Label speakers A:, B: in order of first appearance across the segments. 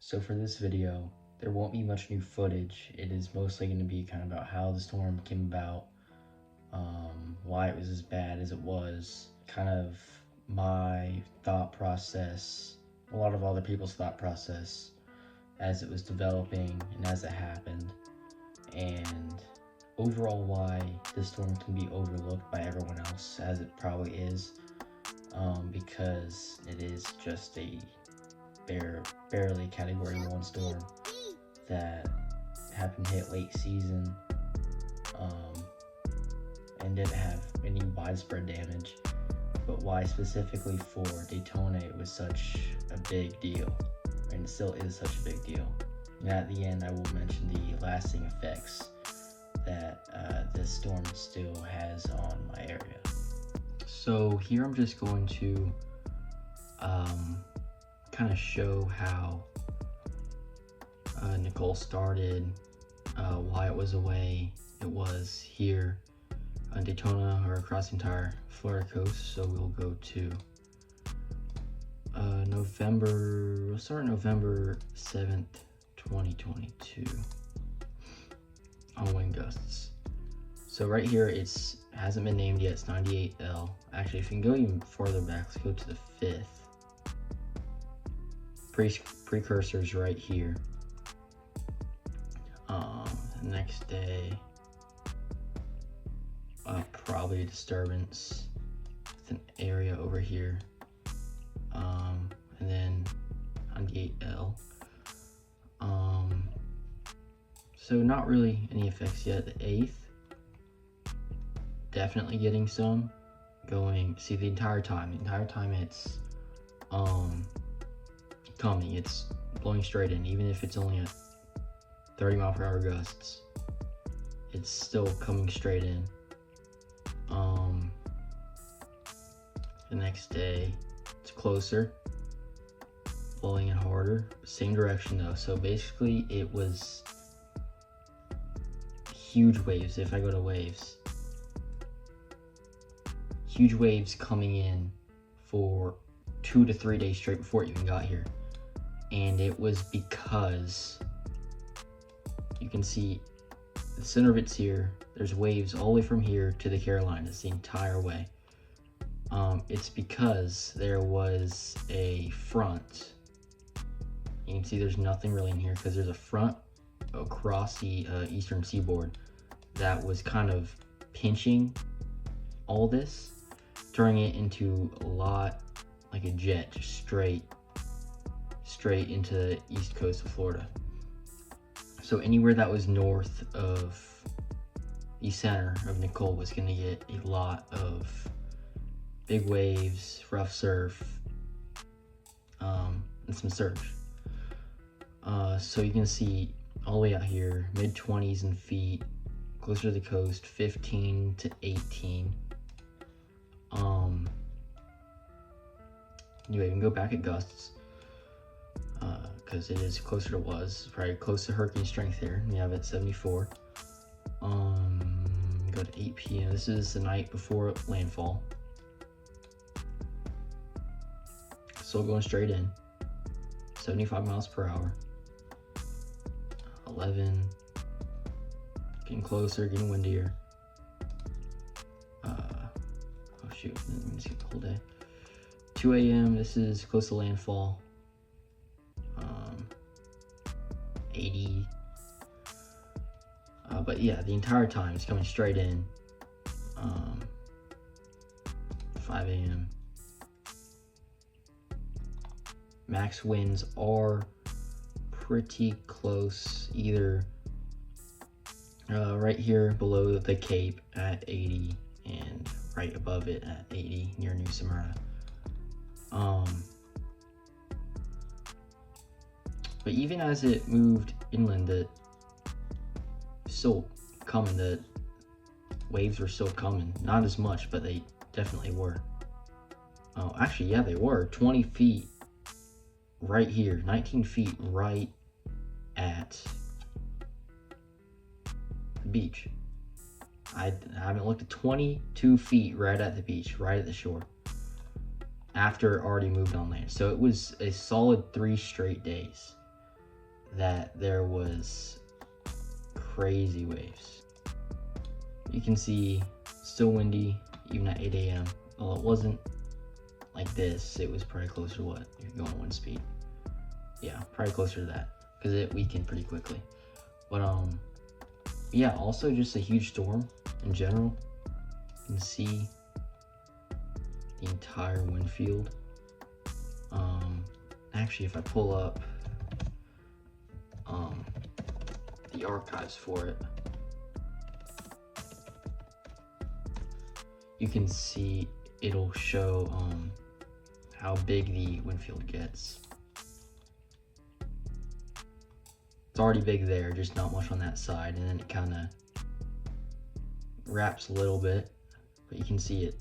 A: So for this video, there won't be much new footage. It is mostly going to be kind of about how the storm came about, why it was as bad as it was, kind of my thought process, a lot of other people's thought process as it was developing and as it happened, and overall why this storm can be overlooked by everyone else, as it probably is, because it is just a barely Category 1 storm that happened to hit late season, and didn't have any widespread damage. But why specifically for Daytona it was such a big deal, and it still is such a big deal. And at the end I will mention the lasting effects that this storm still has on my area. So here I'm just going to kind of show how Nicole started, why it was the way it was here on Daytona or across the entire Florida coast. So we'll go to we'll start November 7th, 2022 on wind gusts. So right here, it hasn't been named yet, it's 98L. Actually, if you can go even farther back, let's go to the 5th. Precursors right here. The next day, probably a disturbance with an area over here, and then 98L. So not really any effects yet. The 8th, definitely getting some going. See, the entire time it's coming, it's blowing straight in. Even if it's only at 30-mile-per-hour gusts, it's still coming straight in. The next day it's closer, blowing it harder, same direction though. So basically it was huge waves. If I go to waves, huge waves coming in for 2 to 3 days straight before it even got here. And it was because you can see the center of it's here. There's waves all the way from here to the Carolinas the entire way. It's because there was a front. You can see there's nothing really in here because there's a front across the eastern seaboard that was kind of pinching all this, turning it into a lot like a jet, just straight into the east coast of Florida. So anywhere that was north of the center of Nicole was going to get a lot of big waves, rough surf, and some surge. So you can see all the way out here, mid-20s in feet, closer to the coast, 15 to 18. Anyway, we can go back at gusts, because it is closer to probably close to hurricane strength here. We have it at 74. Go to 8 p.m. This is the night before landfall. Still going straight in, 75 miles per hour. 11, getting closer, getting windier. Oh shoot, let me skip the whole day. 2 a.m. This is close to landfall. 80. But yeah, the entire time it's coming straight in. 5 a.m. Max winds are pretty close, either right here below the Cape at 80 and right above it at 80 near New Smyrna. But even as it moved inland, the waves were still coming. Not as much, but they definitely were. Oh, actually, yeah, they were 20 feet right here, 19 feet right at the beach. I haven't looked at 22 feet right at the beach, right at the shore, after it already moved on land. So it was a solid 3 straight days that there was crazy waves. You can see still windy even at 8 a.m. Well, it wasn't like this. It was probably closer to what you're going wind speed. Yeah, probably closer to that because it weakened pretty quickly. But yeah, also just a huge storm in general. You can see the entire wind field. Actually, if I pull up the archives for it, you can see it'll show how big the wind field gets. It's already big there, just not much on that side, and then it kind of wraps a little bit, but you can see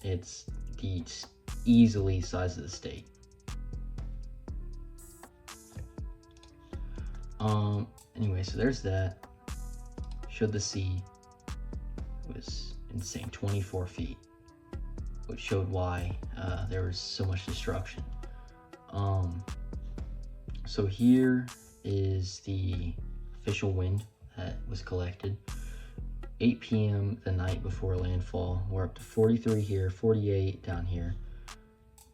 A: it's the easily size of the state. Anyway, so there's that. Showed the sea. It was insane, 24 feet, which showed why there was so much destruction. So here is the official wind that was collected. 8 p.m. the night before landfall. We're up to 43 here, 48 down here.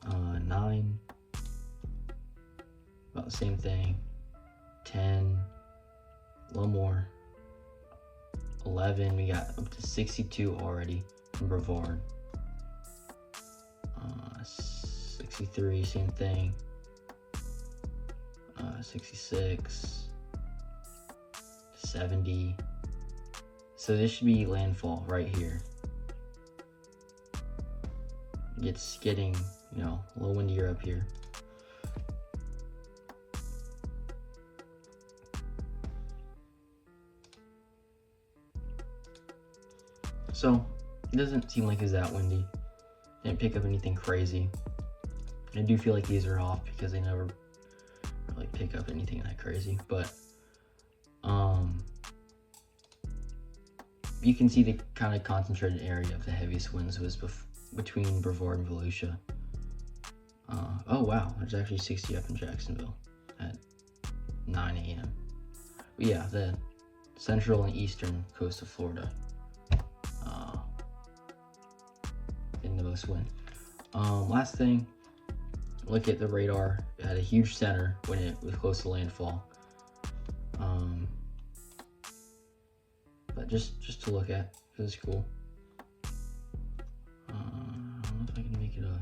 A: 9, about the same thing. 10, a little more. 11, we got up to 62 already in Brevard. 63, same thing. 66, 70. So this should be landfall right here. It's getting, you know, a little windier up here. So it doesn't seem like it's that windy. Didn't pick up anything crazy. I do feel like these are off because they never really pick up anything that crazy, but you can see the kind of concentrated area of the heaviest winds was between Brevard and Volusia. Oh wow, there's actually 60 up in Jacksonville at 9 a.m. But yeah, the central and eastern coast of Florida in the most wind. Last thing, look at the radar. It had a huge center when it was close to landfall. But just to look at, because it's cool. I don't know if I can make it a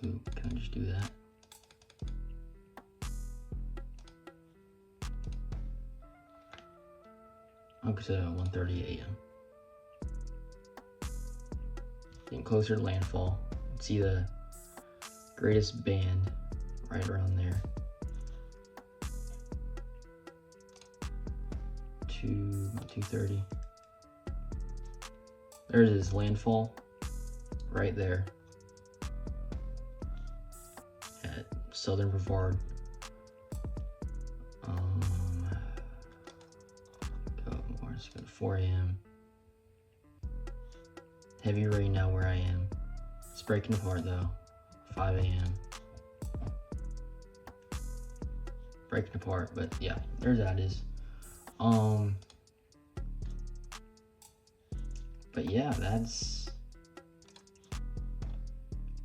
A: loop. Can I just do that? I'll go to 1:30 a.m. Getting closer to landfall. See the greatest band right around there. 2:30. There's his landfall right there at Southern Brevard. Go up more. Let's go to 4 a.m. Heavy rain now where I am. It's breaking apart though. 5 a.m. Breaking apart, but yeah, there's that is. But yeah, that's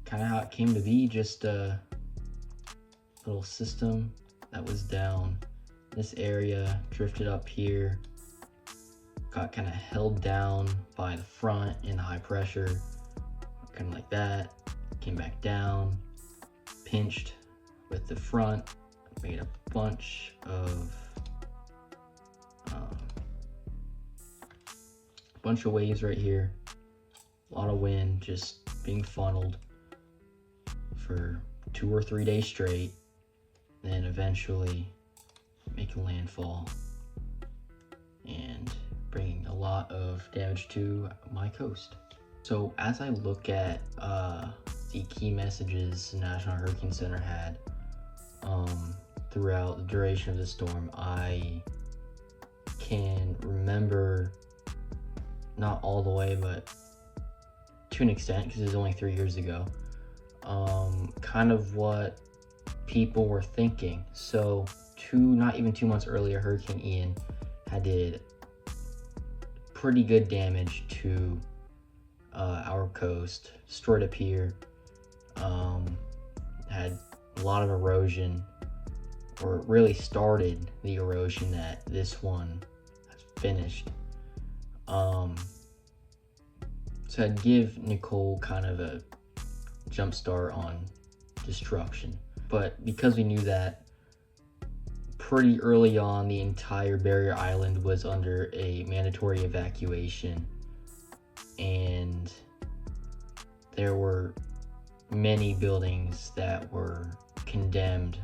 A: kind of how it came to be. Just a little system that was down this area, drifted up here, got kind of held down by the front in high pressure, kind of like that, came back down, pinched with the front, made a bunch of waves right here, a lot of wind just being funneled for 2 or 3 days straight, then eventually making landfall and bringing a lot of damage to my coast. So as I look at the key messages the National Hurricane Center had throughout the duration of the storm, I can remember, not all the way, but to an extent, because it was only 3 years ago, kind of what people were thinking. So not even 2 months earlier, Hurricane Ian did pretty good damage to our coast, destroyed a pier, had a lot of erosion, or really started the erosion that this one has finished. So I'd give Nicole kind of a jump start on destruction. But because we knew that pretty early on, the entire barrier island was under a mandatory evacuation, and there were many buildings that were condemned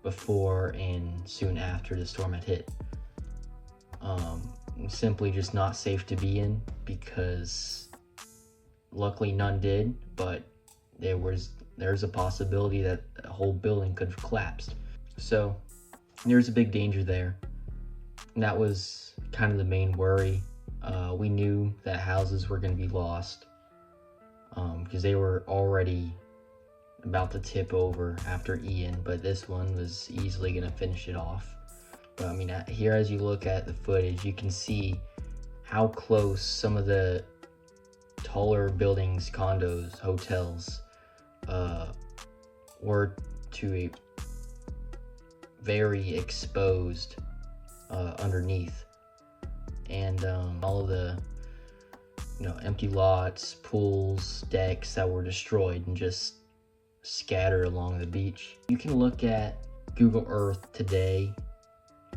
A: before and soon after the storm had hit. Simply just not safe to be in, because luckily none did, but there's a possibility that a whole building could have collapsed. So there's a big danger there. And that was kind of the main worry. We knew that houses were going to be lost because they were already about to tip over after Ian, but this one was easily going to finish it off. But I mean, here as you look at the footage, you can see how close some of the taller buildings, condos, hotels were to a very exposed underneath, and all of the empty lots, pools, decks that were destroyed and just scattered along the beach. You can look at Google Earth today,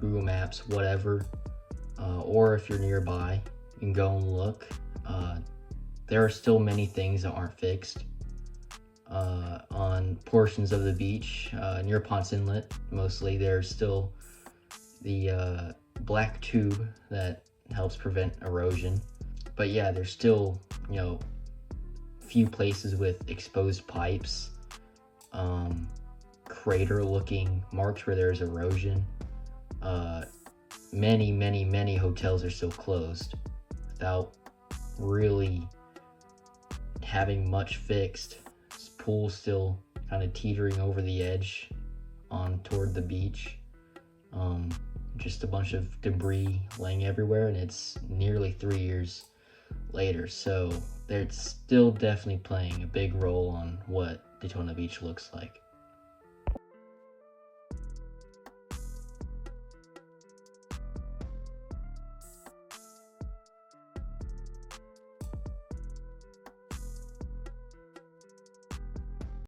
A: Google Maps, whatever, or if you're nearby, you can go and look. There are still many things that aren't fixed on portions of the beach near Ponce Inlet. Mostly there's still the black tube that helps prevent erosion, but yeah, there's still few places with exposed pipes, crater looking marks where there's erosion. Many hotels are still closed without really having much fixed. This pool's still kind of teetering over the edge on toward the beach. Just a bunch of debris laying everywhere, and it's nearly 3 years later, so it's still definitely playing a big role on what Daytona Beach looks like.